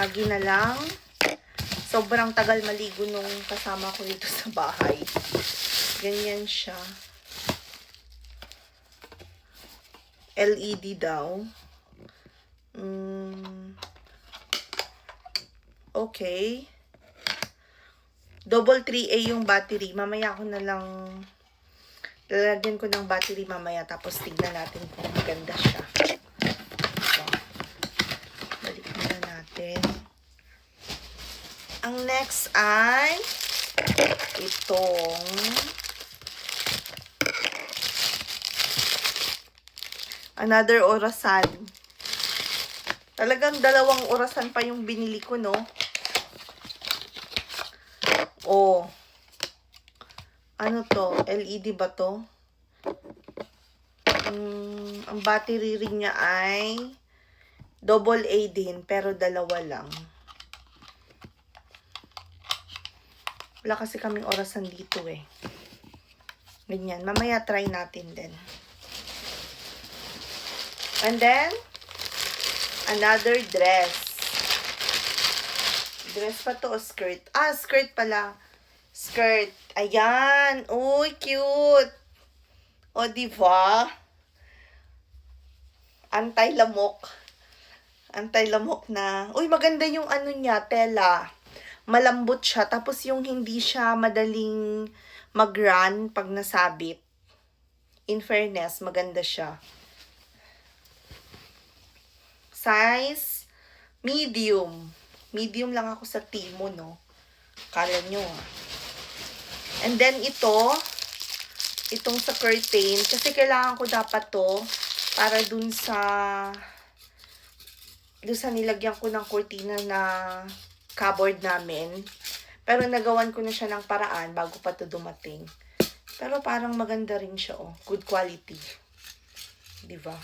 lagi na lang. Sobrang tagal maligo nung kasama ko dito sa bahay. Ganyan siya. LED daw. Okay. Double 3A yung battery. Mamaya ko na lang lalagyan ko ng battery mamaya. Tapos tignan natin kung maganda siya. So, balik na natin. Ang next ay itong another orasan. Talagang dalawang orasan pa yung binili ko, no? Oh. Ano to? LED ba to? Ang battery ring niya ay double A din, pero dalawa lang. Wala kasi kaming orasan dito eh. Ganyan. Mamaya try natin din. And then, another dress. Dress pa to o skirt? Ah, skirt pala. Skirt. Ayan. Uy, cute. O, diba? Anti-lamok. Anti-lamok na. Uy, maganda yung ano niya, tela. Malambot siya. Tapos yung hindi siya madaling mag-run pag nasabit. In fairness, maganda siya. Size, medium. Medium lang ako sa Timo, no? Kala nyo, ah. And then, itong sa curtain, kasi kailangan ko dapat to para dun sa nilagyan ko ng kurtina na cupboard namin. Pero nagawan ko na siya ng paraan bago pa to dumating. Pero parang maganda rin siya, oh. Good quality. Diba?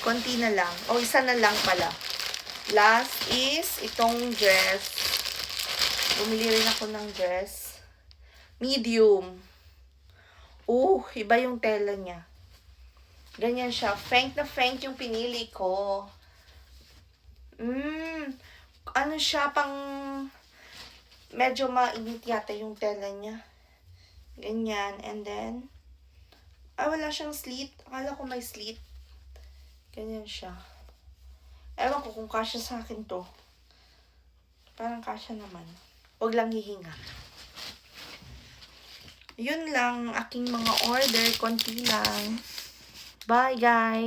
Konti na lang. O, isa na lang pala. Last is itong dress. Bumili rin ako ng dress. Medium. Iba yung tela niya. Ganyan siya. Frank na frank yung pinili ko. Ano siya, pang medyo mainit yata yung tela niya. Ganyan. And then, wala siyang slit. Akala ko may slit. Ganyan siya. Ewan ko kung kasya sa akin to. Parang kasya naman. Huwag lang hihinga. Yun lang aking mga order. Konti lang. Bye, guys!